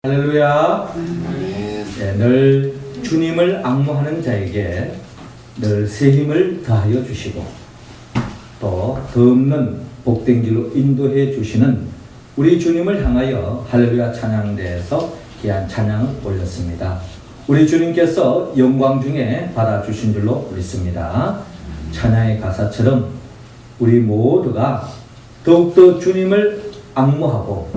할렐루야. 네, 늘 주님을 앙모하는 자에게 늘 새 힘을 더하여 주시고 또 더 없는 복된 길로 인도해 주시는 우리 주님을 향하여 할렐루야 찬양대에서 귀한 찬양을 올렸습니다. 우리 주님께서 영광 중에 받아주신 줄로 믿습니다. 찬양의 가사처럼 우리 모두가 더욱더 주님을 앙모하고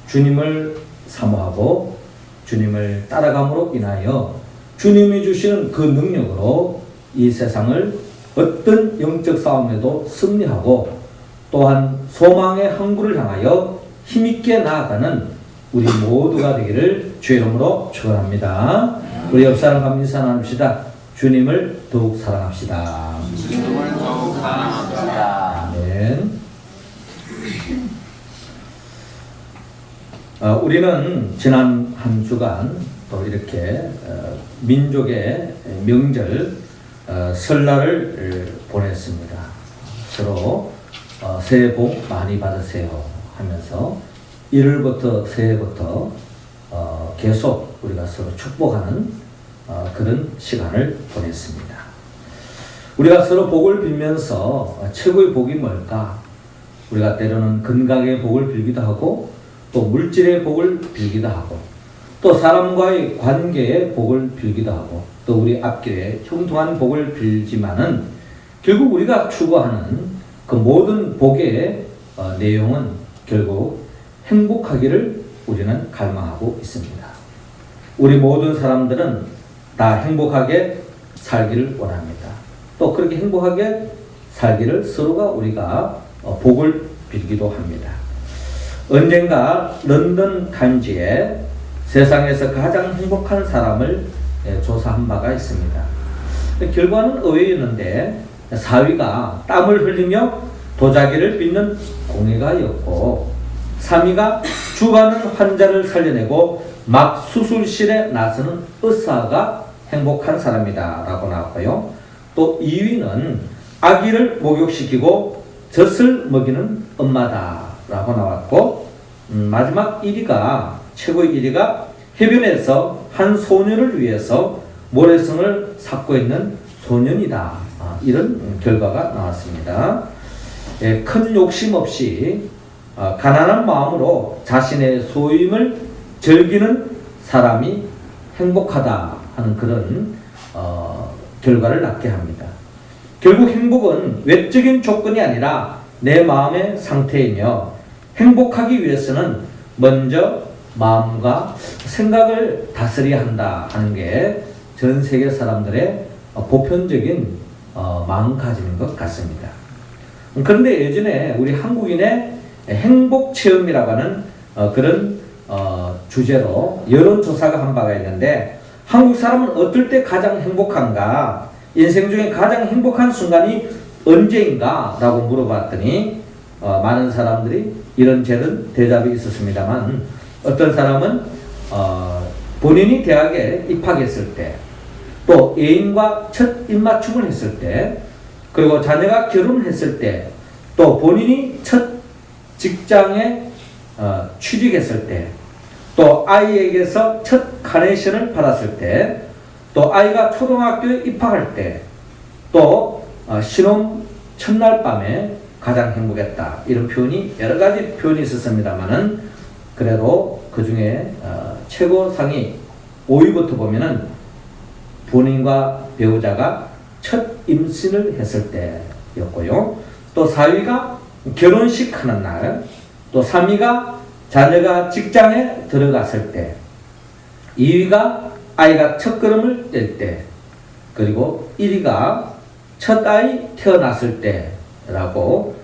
주님을 사모하고 주님을 따라감으로 인하여 주님이 주시는 그 능력으로 이 세상을 어떤 영적 싸움에도 승리하고 또한 소망의 항구를 향하여 힘있게 나아가는 우리 모두가 되기를 주의 이름으로 축원합니다. 우리 옆 사람과 인사 나눕시다. 주님을 더욱 사랑합시다. 주님을 더욱 사랑합시다. 아멘. 우리는 지난 한 주간 또 이렇게 민족의 명절 설날을 보냈습니다. 서로 새해 복 많이 받으세요 하면서 1월부터 새해부터 계속 우리가 서로 축복하는 그런 시간을 보냈습니다. 우리가 서로 복을 빌면서 최고의 복이 뭘까? 우리가 때로는 건강의 복을 빌기도 하고 또 물질의 복을 빌기도 하고 또 사람과의 관계의 복을 빌기도 하고 또 우리 앞길에 형통한 복을 빌지만은 결국 우리가 추구하는 그 모든 복의 내용은 결국 행복하기를 우리는 갈망하고 있습니다. 우리 모든 사람들은 다 행복하게 살기를 원합니다. 또 그렇게 행복하게 살기를 서로가 우리가 복을 빌기도 합니다. 언젠가 런던 타임즈에 세상에서 가장 행복한 사람을 조사한 바가 있습니다. 결과는 의외였는데 4위가 땀을 흘리며 도자기를 빚는 공예가였고 3위가 죽어가는 환자를 살려내고 막 수술실에 나서는 의사가 행복한 사람이다 라고 나왔고요. 또 2위는 아기를 목욕시키고 젖을 먹이는 엄마다 라고 나왔고 마지막 1위가 최고의 1위가 해변에서 한 소년을 위해서 모래성을 삭고 있는 소년이다. 이런 결과가 나왔습니다. 큰 욕심 없이 가난한 마음으로 자신의 소임을 즐기는 사람이 행복하다 하는 그런 결과를 낳게 합니다. 결국 행복은 외적인 조건이 아니라 내 마음의 상태이며 행복하기 위해서는 먼저 마음과 생각을 다스려야 한다 하는 게 전 세계 사람들의 보편적인 마음가짐인 것 같습니다. 그런데 예전에 우리 한국인의 행복 체험이라고 하는 그런 주제로 여론조사가 한 바가 있는데 한국 사람은 어떨 때 가장 행복한가? 인생 중에 가장 행복한 순간이 언제인가? 라고 물어봤더니 많은 사람들이 이런저런 대답이 있었습니다만 어떤 사람은 본인이 대학에 입학했을 때 또 애인과 첫 입맞춤을 했을 때 그리고 자녀가 결혼했을 때 또 본인이 첫 직장에 취직했을 때 또 아이에게서 첫 카네이션을 받았을 때 또 아이가 초등학교에 입학할 때 또 신혼 첫날 밤에 가장 행복했다. 이런 표현이 여러 가지 표현이 있었습니다만은 그래도 그 중에 최고상이 5위부터 보면은 본인과 배우자가 첫 임신을 했을 때였고요. 또 4위가 결혼식 하는 날, 또 3위가 자녀가 직장에 들어갔을 때, 2위가 아이가 첫 걸음을 뗄 때, 그리고 1위가 첫 아이 태어났을 때라고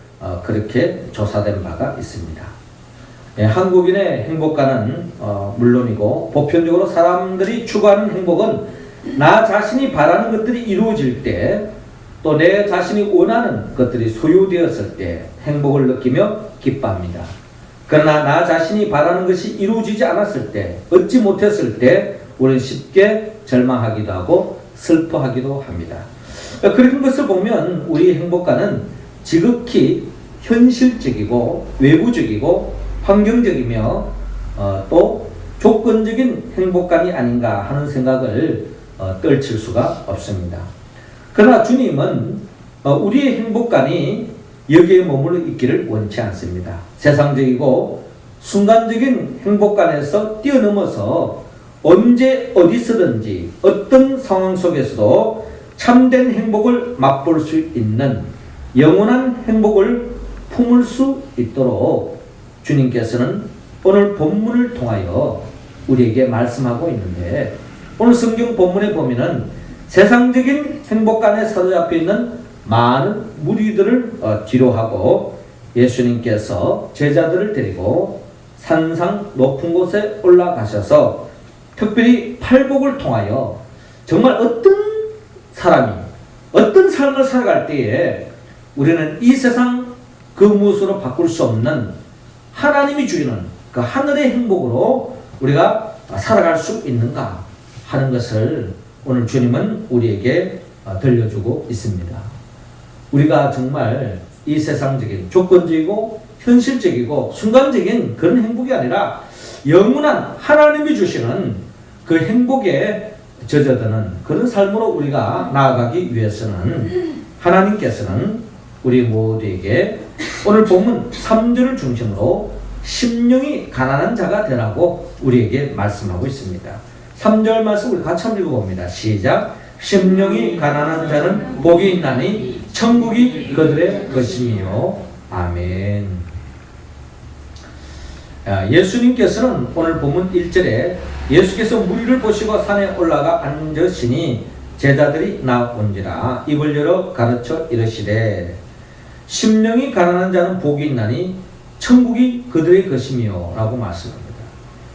그렇게 조사된 바가 있습니다. 한국인의 행복과는 물론이고 보편적으로 사람들이 추구하는 행복은 나 자신이 바라는 것들이 이루어질 때 또 내 자신이 원하는 것들이 소유되었을 때 행복을 느끼며 기뻐합니다. 그러나 나 자신이 바라는 것이 이루어지지 않았을 때 얻지 못했을 때 우리는 쉽게 절망하기도 하고 슬퍼하기도 합니다. 그런 것을 보면 우리 행복과는 지극히 현실적이고 외부적이고 환경적이며 또 조건적인 행복감이 아닌가 하는 생각을 떨칠 수가 없습니다. 그러나 주님은 우리의 행복감이 여기에 머물러 있기를 원치 않습니다. 세상적이고 순간적인 행복감에서 뛰어넘어서 언제 어디서든지 어떤 상황 속에서도 참된 행복을 맛볼 수 있는 영원한 행복을 품을 수 있도록 주님께서는 오늘 본문을 통하여 우리에게 말씀하고 있는데, 오늘 성경 본문에 보면은 세상적인 행복감에 사로잡혀 있는 많은 무리들을 뒤로하고 예수님께서 제자들을 데리고 산상 높은 곳에 올라가셔서 특별히 팔복을 통하여 정말 어떤 사람이 어떤 삶을 살아갈 때에 우리는 이 세상 그 무엇으로 바꿀 수 없는 하나님이 주시는 그 하늘의 행복으로 우리가 살아갈 수 있는가 하는 것을 오늘 주님은 우리에게 들려주고 있습니다. 우리가 정말 이 세상적인 조건적이고 현실적이고 순간적인 그런 행복이 아니라 영원한 하나님이 주시는 그 행복에 젖어드는 그런 삶으로 우리가 나아가기 위해서는 하나님께서는 우리 모두에게 오늘 본문 3절을 중심으로 심령이 가난한 자가 되라고 우리에게 말씀하고 있습니다. 3절 말씀 우리 같이 한번 읽어봅니다. 시작. 심령이 가난한 자는 복이 있나니 천국이 그들의 것이며. 아멘. 예수님께서는 오늘 본문 1절에 예수께서 무리를 보시고 산에 올라가 앉으시니 제자들이 나온지라 입을 열어 가르쳐 이르시되 심령이 가난한 자는 복이 있나니 천국이 그들의 것이며 라고 말씀합니다.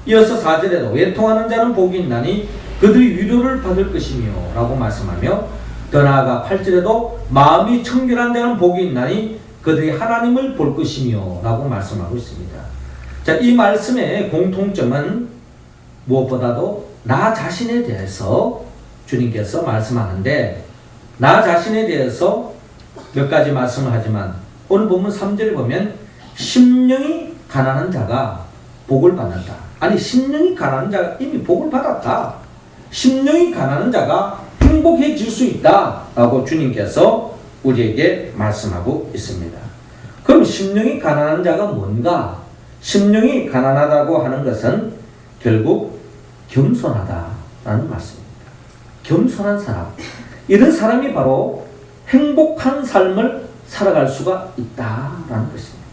이어서 4절에도 외통하는 자는 복이 있나니 그들이 위로를 받을 것이며 라고 말씀하며 더 나아가 8절에도 마음이 청결한 자는 복이 있나니 그들이 하나님을 볼 것이며 라고 말씀하고 있습니다. 자, 이 말씀의 공통점은 무엇보다도 나 자신에 대해서 주님께서 말씀하는데, 나 자신에 대해서 몇 가지 말씀을 하지만 오늘 본문 3절에 보면 심령이 가난한 자가 복을 받는다. 아니, 심령이 가난한 자가 이미 복을 받았다. 심령이 가난한 자가 행복해질 수 있다 라고 주님께서 우리에게 말씀하고 있습니다. 그럼 심령이 가난한 자가 뭔가? 심령이 가난하다고 하는 것은 결국 겸손하다라는 말씀입니다. 겸손한 사람, 이런 사람이 바로 행복한 삶을 살아갈 수가 있다라는 것입니다.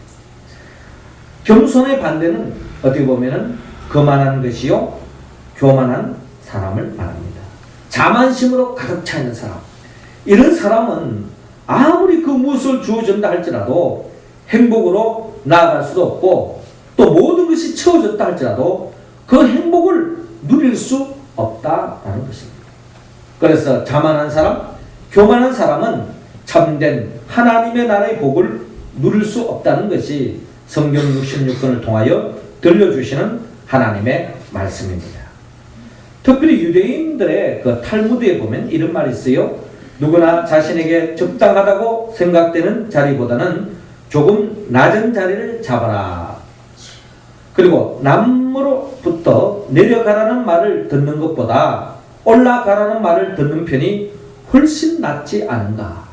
겸손의 반대는 어떻게 보면은 거만한 것이요 교만한 사람을 말합니다. 자만심으로 가득 차 있는 사람, 이런 사람은 아무리 그 무엇을 주어진다 할지라도 행복으로 나아갈 수도 없고 또 모든 것이 채워졌다 할지라도 그 행복을 누릴 수 없다라는 것입니다. 그래서 자만한 사람, 교만한 사람은 참된 하나님의 나라의 복을 누릴 수 없다는 것이 성경 66권을 통하여 들려주시는 하나님의 말씀입니다. 특별히 유대인들의 그 탈무드에 보면 이런 말이 있어요. 누구나 자신에게 적당하다고 생각되는 자리보다는 조금 낮은 자리를 잡아라. 그리고 남으로부터 내려가라는 말을 듣는 것보다 올라가라는 말을 듣는 편이 훨씬 낫지 않은가.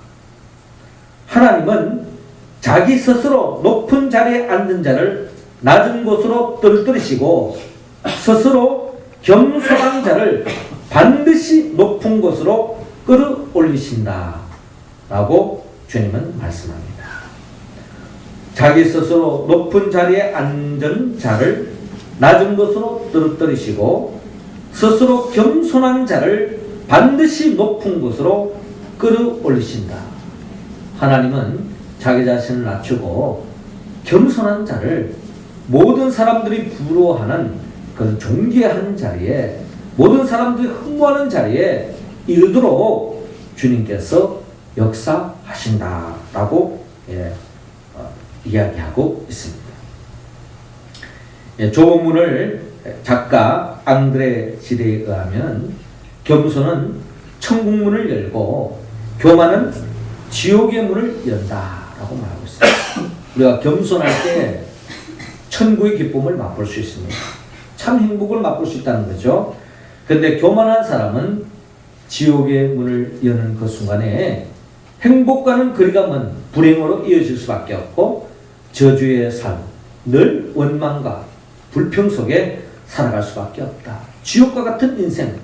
하나님은 자기 스스로 높은 자리에 앉은 자를 낮은 곳으로 떨어뜨리시고 스스로 겸손한 자를 반드시 높은 곳으로 끌어올리신다 라고 주님은 말씀합니다. 자기 스스로 높은 자리에 앉은 자를 낮은 곳으로 떨어뜨리시고 스스로 겸손한 자를 반드시 높은 곳으로 끌어올리신다. 하나님은 자기 자신을 낮추고 겸손한 자를 모든 사람들이 부러워하는 그런 존귀한 자리에, 모든 사람들이 흠모하는 자리에 이르도록 주님께서 역사하신다라고 이야기하고 있습니다. 조문을 작가 앙드레 지레에 의하면 겸손은 천국문을 열고 교만은 지옥의 문을 연다라고 말하고 있습니다. 우리가 겸손할 때 천국의 기쁨을 맛볼 수 있습니다. 참 행복을 맛볼 수 있다는 거죠. 그런데 교만한 사람은 지옥의 문을 여는 그 순간에 행복과는 거리가 먼 불행으로 이어질 수밖에 없고 저주의 삶, 늘 원망과 불평 속에 살아갈 수밖에 없다. 지옥과 같은 인생,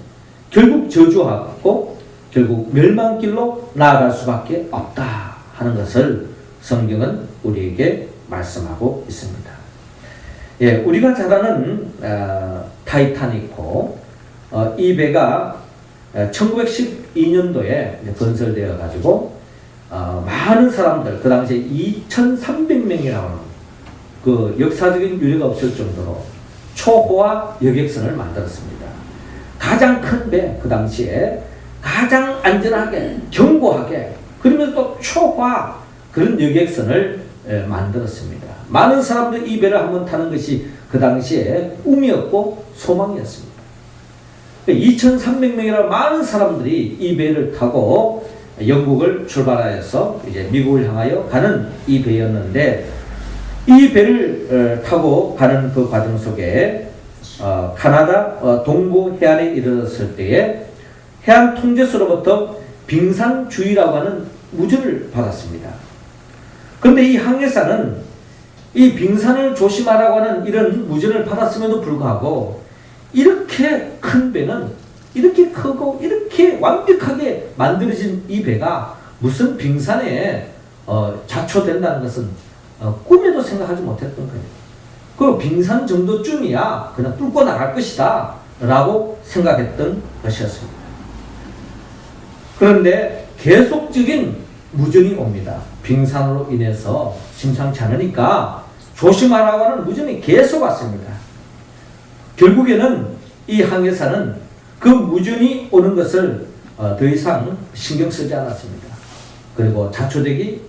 결국 저주하고 결국 멸망길로 나아갈 수밖에 없다 하는 것을 성경은 우리에게 말씀하고 있습니다. 예, 우리가 잘 아는 타이타닉호, 이 배가 1912년도에 건설되어 가지고 많은 사람들, 그 당시에 2,300명이라는 그 역사적인 유례가 없을 정도로 초호화 여객선을 만들었습니다. 가장 큰 배, 그 당시에 가장 안전하게, 견고하게, 그러면서 또 초호화 그런 여객선을 만들었습니다. 많은 사람들이 이 배를 한번 타는 것이 그 당시에 꿈이었고 소망이었습니다. 2,300명이나 많은 사람들이 이 배를 타고 영국을 출발하여서 이제 미국을 향하여 가는 이 배였는데, 이 배를 타고 가는 그 과정 속에 카나다 동부 해안에 이르렀을 때에 해안 통제소로부터 빙산주의라고 하는 무전을 받았습니다. 그런데 이 항해사는 이 빙산을 조심하라고 하는 이런 무전을 받았음에도 불구하고 이렇게 큰 배는, 이렇게 크고 이렇게 완벽하게 만들어진 이 배가 무슨 빙산에 자초된다는 것은 꿈에도 생각하지 못했던 거예요. 그 빙산 정도쯤이야 그냥 뚫고 나갈 것이다 라고 생각했던 것이었습니다. 그런데 계속적인 무전이 옵니다. 빙산으로 인해서 심상치 않으니까 조심하라고 하는 무전이 계속 왔습니다. 결국에는 이 항해사는 그 무전이 오는 것을 더 이상 신경 쓰지 않았습니다. 그리고 자초되기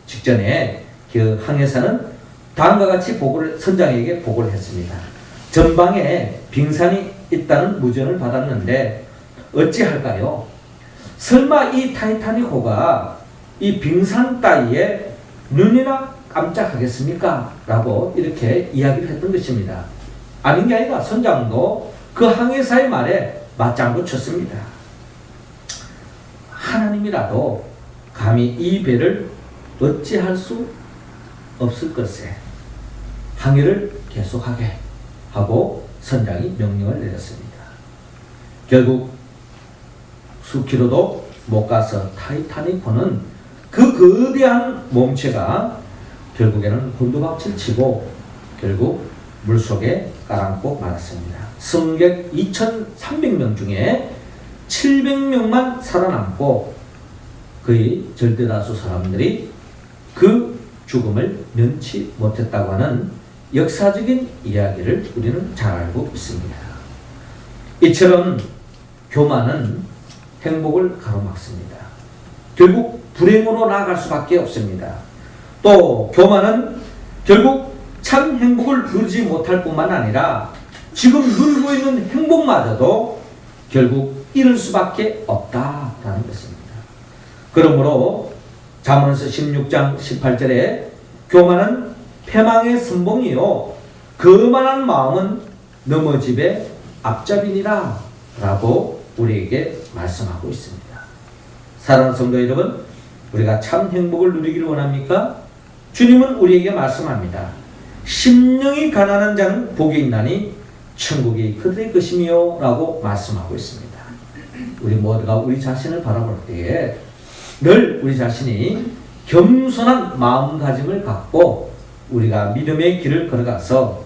직전에 그 항해사는 다음과 같이 선장에게 보고를 했습니다. 전방에 빙산이 있다는 무전을 받았는데 어찌할까요? 설마 이 타이타닉호가 이 빙산 따위에 눈이나 깜짝하겠습니까? 라고 이렇게 이야기를 했던 것입니다. 아닌 게 아니라 선장도 그 항해사의 말에 맞장구 쳤습니다. 하나님이라도 감히 이 배를 어찌할 수 없을 것에 항해를 계속하게 하고 선장이 명령을 내렸습니다. 결국 수키로도 못 가서 타이타닉호는 그 거대한 몸체가 결국에는 곤두박질 치고 결국 물속에 가라앉고 말았습니다. 승객 2,300명 중에 700명만 살아남고 거의 절대다수 사람들이 그 죽음을 면치 못했다고 하는 역사적인 이야기를 우리는 잘 알고 있습니다. 이처럼 교만은 행복을 가로막습니다. 결국 불행으로 나아갈 수밖에 없습니다. 또 교만은 결국 참 행복을 누리지 못할 뿐만 아니라 지금 누리고 있는 행복마저도 결국 잃을 수밖에 없다라는 것입니다. 그러므로 잠언서 16장 18절에 교만은 패망의 선봉이요 거만한 마음은 넘어집의 앞잡이니라 라고 우리에게 말씀하고 있습니다. 사랑하는 성도 여러분, 우리가 참 행복을 누리기를 원합니까? 주님은 우리에게 말씀합니다. 심령이 가난한 자는 복이 있나니 천국이 그들의 것이며 라고 말씀하고 있습니다. 우리 모두가 우리 자신을 바라볼 때에 늘 우리 자신이 겸손한 마음가짐을 갖고 우리가 믿음의 길을 걸어가서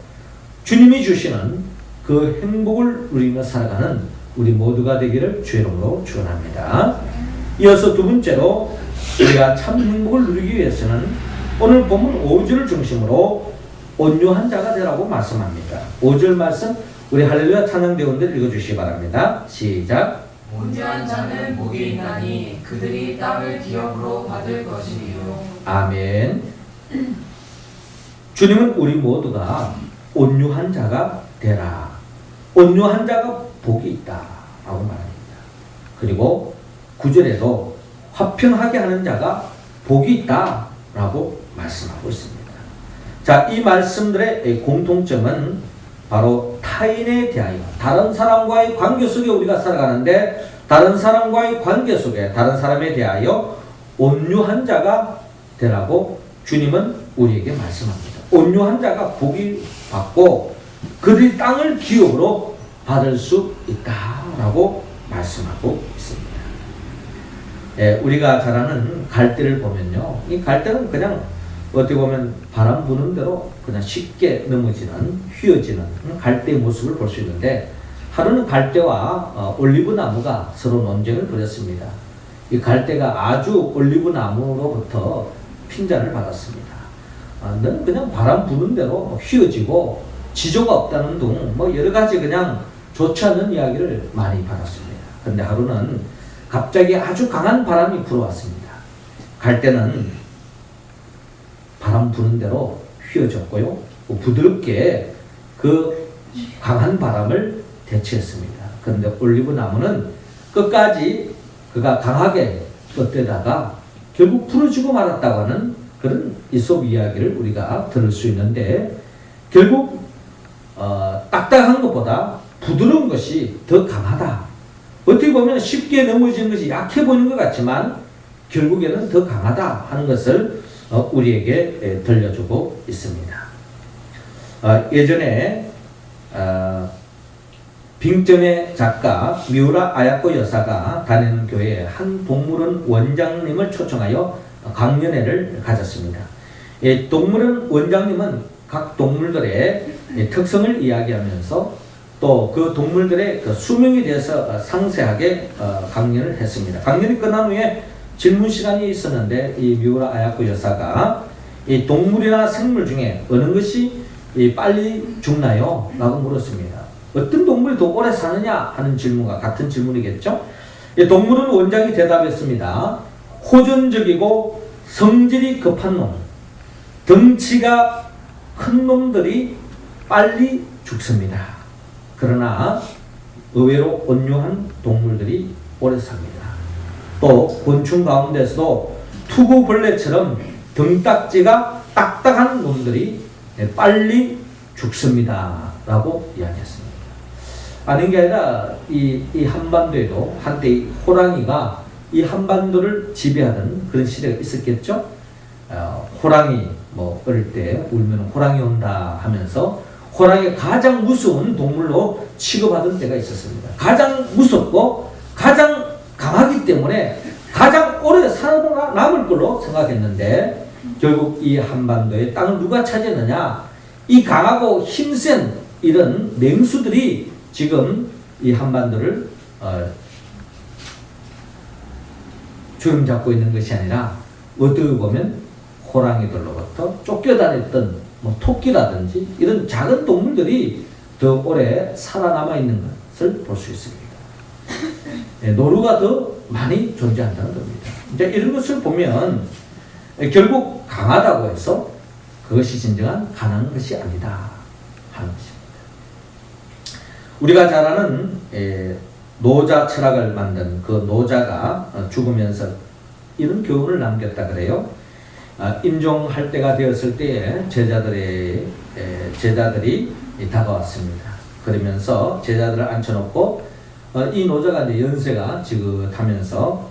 주님이 주시는 그 행복을 누리며 살아가는 우리 모두가 되기를 주의 이름으로 축원합니다. 이어서 두 번째로 우리가 참 행복을 누리기 위해서는 오늘 본문 5절을 중심으로 온유한 자가 되라고 말씀합니다. 5절 말씀 우리 할렐루야 찬양대원들 읽어주시기 바랍니다. 시작. 온유한 자는 복이 있나니 그들이 땅을 기업으로 받을 것이요. 아멘. 주님은 우리 모두가 온유한 자가 되라. 온유한 자가 복이 있다 라고 말합니다. 그리고 9절에도 화평하게 하는 자가 복이 있다 라고 말씀하고 있습니다. 자, 이 말씀들의 공통점은 바로 타인에 대하여 다른 사람과의 관계 속에 우리가 살아가는데 다른 사람과의 관계 속에 다른 사람에 대하여 온유한 자가 되라고 주님은 우리에게 말씀합니다. 온유한 자가 복이 받고 그들이 땅을 기업으로 받을 수 있다라고 말씀하고 있습니다. 예, 우리가 잘 아는 갈대를 보면요, 이 갈대는 그냥 어떻게 보면 바람 부는 대로 그냥 쉽게 넘어지는, 휘어지는 갈대의 모습을 볼 수 있는데, 하루는 갈대와 올리브 나무가 서로 논쟁을 벌였습니다. 이 갈대가 아주 올리브 나무로부터 핀잔을 받았습니다. 너는 그냥 바람 부는 대로 휘어지고 지조가 없다는 등 뭐 여러 가지 그냥 좋지 않은 이야기를 많이 받았습니다. 그런데 하루는 갑자기 아주 강한 바람이 불어왔습니다. 갈대는 바람 부는 대로 휘어졌고요, 부드럽게 그 강한 바람을 대체했습니다. 그런데 올리브 나무는 끝까지 그가 강하게 뻗대다가 결국 부러지고 말았다고 하는 그런 이솝 이야기를 우리가 들을 수 있는데, 결국 딱딱한 것보다 부드러운 것이 더 강하다. 어떻게 보면 쉽게 넘어지는 것이 약해 보이는 것 같지만 결국에는 더 강하다 하는 것을 우리에게 들려주고 있습니다. 예전에 빙점의 작가 미우라 아야코 여사가 다니는 교회에 한 동물원 원장님을 초청하여 강연회를 가졌습니다. 동물원 원장님은 각 동물들의 특성을 이야기하면서 또 그 동물들의 그 수명에 대해서 상세하게 강연을 했습니다. 강연이 끝난 후에 질문 시간이 있었는데 이 미우라 아야코 여사가 이 동물이나 생물 중에 어느 것이 빨리 죽나요? 라고 물었습니다. 어떤 동물이 더 오래 사느냐 하는 질문과 같은 질문이겠죠? 동물원 원장이 대답했습니다. 호전적이고 성질이 급한 놈, 덩치가 큰 놈들이 빨리 죽습니다. 그러나 의외로 온유한 동물들이 오래 삽니다. 또 곤충 가운데서도 투구벌레처럼 등딱지가 딱딱한 놈들이 빨리 죽습니다. 라고 이야기했습니다. 아닌 게 아니라 이 한반도에도 한때 호랑이가 이 한반도를 지배하던 그런 시대가 있었겠죠. 호랑이 뭐 어릴 때 울면 호랑이 온다 하면서 호랑이가 가장 무서운 동물로 취급하던 때가 있었습니다. 가장 무섭고 가장 강하기 때문에 가장 오래 살아남을 걸로 생각했는데 결국 이 한반도의 땅을 누가 차지했느냐? 이 강하고 힘센 이런 맹수들이 지금 이 한반도를 주름잡고 있는 것이 아니라 어떻게 보면 호랑이들로부터 쫓겨다녔던 뭐 토끼라든지 이런 작은 동물들이 더 오래 살아남아 있는 것을 볼 수 있습니다. 노루가 더 많이 존재한다는 겁니다. 이제 이런 것을 보면 결국 강하다고 해서 그것이 진정한 가난한 것이 아니다 하는 것입니다. 우리가 잘 아는 노자 철학을 만든 그 노자가 죽으면서 이런 교훈을 남겼다 그래요. 임종할 때가 되었을 때에 제자들이 다가왔습니다. 그러면서 제자들을 앉혀놓고 이 노자가 이제 연세가 지긋하면서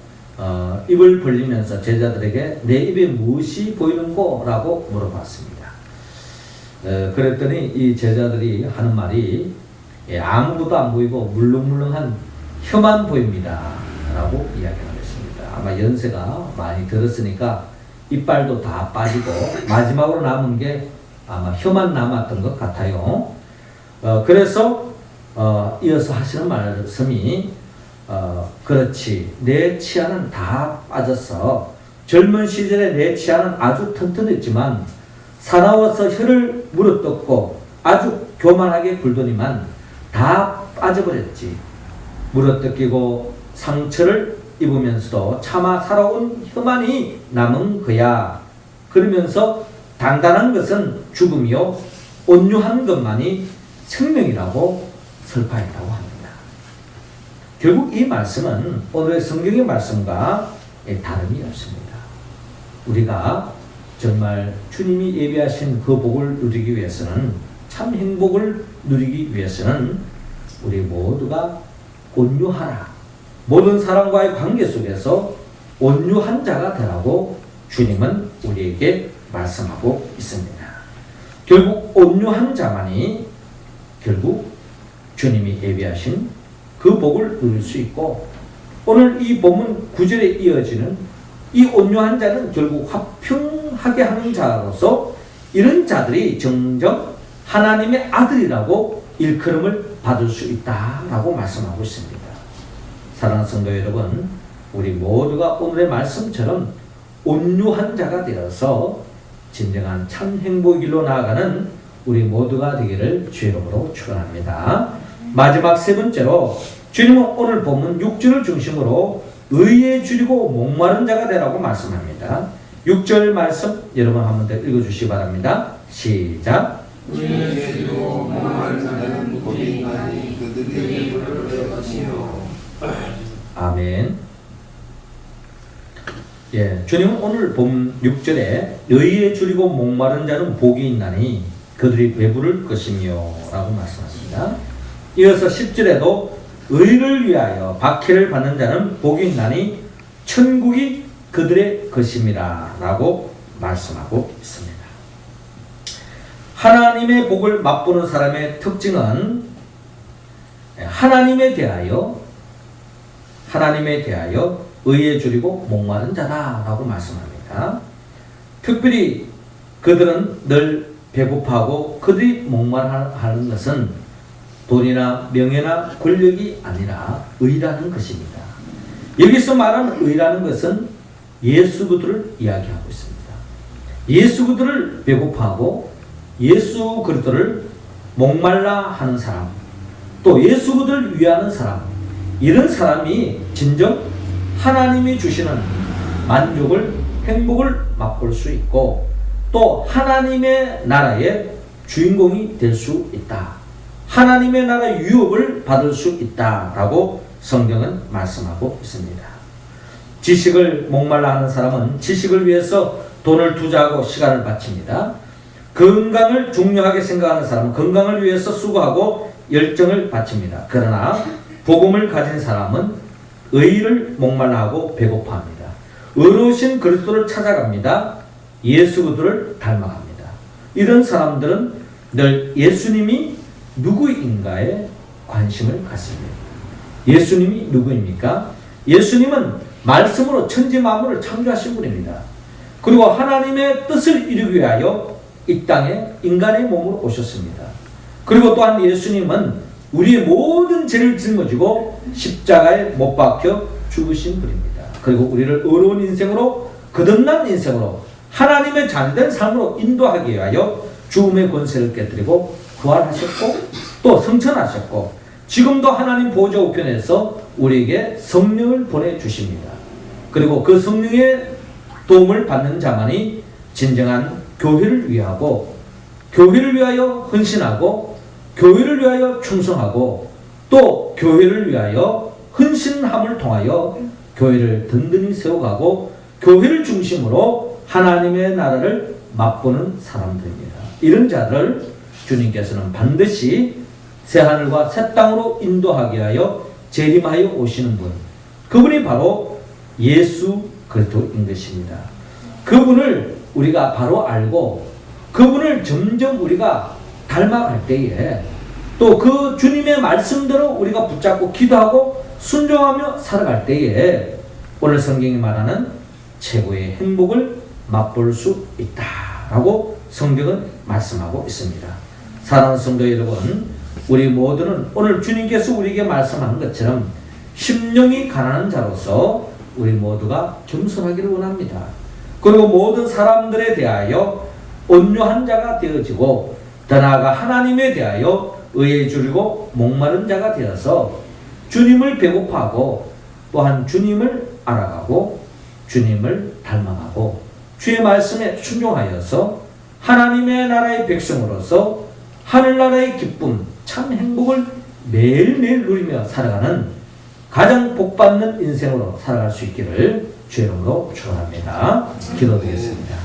입을 벌리면서 제자들에게 내 입에 무엇이 보이는고? 라고 물어봤습니다. 그랬더니 이 제자들이 하는 말이 아무것도 안 보이고 물렁물렁한 혀만 보입니다. 라고 이야기를 했습니다. 아마 연세가 많이 들었으니까 이빨도 다 빠지고 마지막으로 남은 게 아마 혀만 남았던 것 같아요. 그래서 이어서 하시는 말씀이 그렇지, 내 치아는 다 빠졌어. 젊은 시절에 내 치아는 아주 튼튼했지만 사나워서 혀를 물어뜯고 아주 교만하게 굴더니만 다 빠져버렸지. 물어뜯기고 상처를 입으면서도 차마 살아온 혀만이 남은 거야. 그러면서 단단한 것은 죽음이요 온유한 것만이 생명이라고 설파했다고 합니다. 결국 이 말씀은 오늘의 성경의 말씀과 다름이 없습니다. 우리가 정말 주님이 예비하신 그 복을 누리기 위해서는 참 행복을 누리기 위해서는 우리 모두가 온유하라. 모든 사람과의 관계 속에서 온유한 자가 되라고 주님은 우리에게 말씀하고 있습니다. 결국 온유한 자만이 결국 주님이 예비하신 그 복을 누릴 수 있고, 오늘 이 본문 9절에 이어지는 이 온유한 자는 결국 화평하게 하는 자로서 이런 자들이 정정 하나님의 아들이라고 일컬음을 받을 수 있다라고 말씀하고 있습니다. 사랑하는 성도 여러분, 우리 모두가 오늘의 말씀처럼 온유한 자가 되어서 진정한 참 행복의 길로 나아가는 우리 모두가 되기를 주의 이름으로 축원합니다. 마지막 세 번째로 주님은 오늘 본문 6절을 중심으로 의에 줄이고 목마른 자가 되라고 말씀합니다. 6절 말씀 여러분 한 번 더 읽어주시기 바랍니다. 시작. 의에 줄이고 목마른 자는 복이 있나니 그들이 물을 얻을 것이요. 아멘. 예, 주님은 오늘 본 6절에 의에 줄이고 목마른 자는 복이 있나니 그들이 배부를 것이며 라고 말씀하십니다. 이어서 10절에도 의를 위하여 박해를 받는 자는 복이 있나니 천국이 그들의 것임이라 라고 말씀하고 있습니다. 하나님의 복을 맛보는 사람의 특징은 하나님에 대하여 의에 줄이고 목마른 자다라고 말씀합니다. 특별히 그들은 늘 배고파하고 그들이 목마르하는 것은 돈이나 명예나 권력이 아니라 의라는 것입니다. 여기서 말하는 의라는 것은 예수 그리스도를 이야기하고 있습니다. 예수 그리스도를 배고파하고 예수 그리스도를 목말라 하는 사람, 또 예수 그리스도를 위하는 사람, 이런 사람이 진정 하나님이 주시는 만족을, 행복을 맛볼 수 있고 또 하나님의 나라의 주인공이 될 수 있다. 하나님의 나라 유업을 받을 수 있다라고 성경은 말씀하고 있습니다. 지식을 목말라 하는 사람은 지식을 위해서 돈을 투자하고 시간을 바칩니다. 건강을 중요하게 생각하는 사람은 건강을 위해서 수고하고 열정을 바칩니다. 그러나 복음을 가진 사람은 의를 목말라하고 배고파합니다. 의로우신 그리스도를 찾아갑니다. 예수 그리스도를 닮아갑니다. 이런 사람들은 늘 예수님이 누구인가에 관심을 갖습니다. 예수님이 누구입니까? 예수님은 말씀으로 천지 만물을 창조하신 분입니다. 그리고 하나님의 뜻을 이루기 위하여 이 땅에 인간의 몸으로 오셨습니다. 그리고 또한 예수님은 우리의 모든 죄를 짊어지고 십자가에 못 박혀 죽으신 분입니다. 그리고 우리를 어려운 인생으로, 거듭난 인생으로 하나님의 자녀된 삶으로 인도하기 위하여 죽음의 권세를 깨뜨리고 부활하셨고 또 성천하셨고 지금도 하나님 보좌 우편에서 우리에게 성령을 보내주십니다. 그리고 그 성령의 도움을 받는 자만이 진정한 교회를 위하고 교회를 위하여 헌신하고 교회를 위하여 충성하고 또 교회를 위하여 헌신함을 통하여 교회를 든든히 세워가고 교회를 중심으로 하나님의 나라를 맛보는 사람들입니다. 이런 자들을 주님께서는 반드시 새하늘과 새 땅으로 인도하게 하여 재림하여 오시는 분, 그분이 바로 예수 그리스도인 것입니다. 그분을 우리가 바로 알고 그분을 점점 우리가 닮아갈 때에 또 그 주님의 말씀대로 우리가 붙잡고 기도하고 순종하며 살아갈 때에 오늘 성경이 말하는 최고의 행복을 맛볼 수 있다라고 성경은 말씀하고 있습니다. 사랑하는 성도 여러분, 우리 모두는 오늘 주님께서 우리에게 말씀하는 것처럼 심령이 가난한 자로서 우리 모두가 겸손하기를 원합니다. 그리고 모든 사람들에 대하여 온유한 자가 되어지고 더 나아가 하나님에 대하여 의에 줄이고 목마른 자가 되어서 주님을 배고파하고 또한 주님을 알아가고 주님을 닮아가고 주의 말씀에 순종하여서 하나님의 나라의 백성으로서 하늘나라의 기쁨, 참 행복을 매일매일 누리며 살아가는 가장 복받는 인생으로 살아갈 수 있기를 주의 이름으로 축원합니다. 기도드리겠습니다.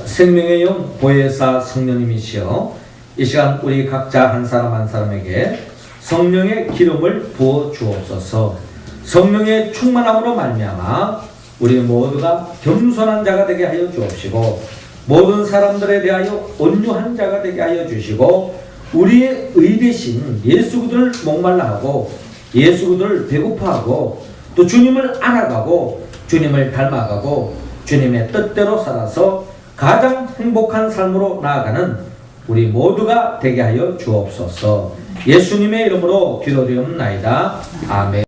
생명의 영 보혜사 성령님이시여 이 시간 우리 각자 한 사람 한 사람에게 성령의 기름을 부어 주옵소서. 성령의 충만함으로 말미암아 우리 모두가 겸손한 자가 되게 하여 주옵시고 모든 사람들에 대하여 온유한 자가 되게 하여 주시고 우리의 의 대신 예수 그리스도를 목말라 하고 예수 그리스도를 배고파하고 또 주님을 알아가고 주님을 닮아가고 주님의 뜻대로 살아서 가장 행복한 삶으로 나아가는 우리 모두가 되게 하여 주옵소서. 예수님의 이름으로 기도드리옵나이다. 아멘.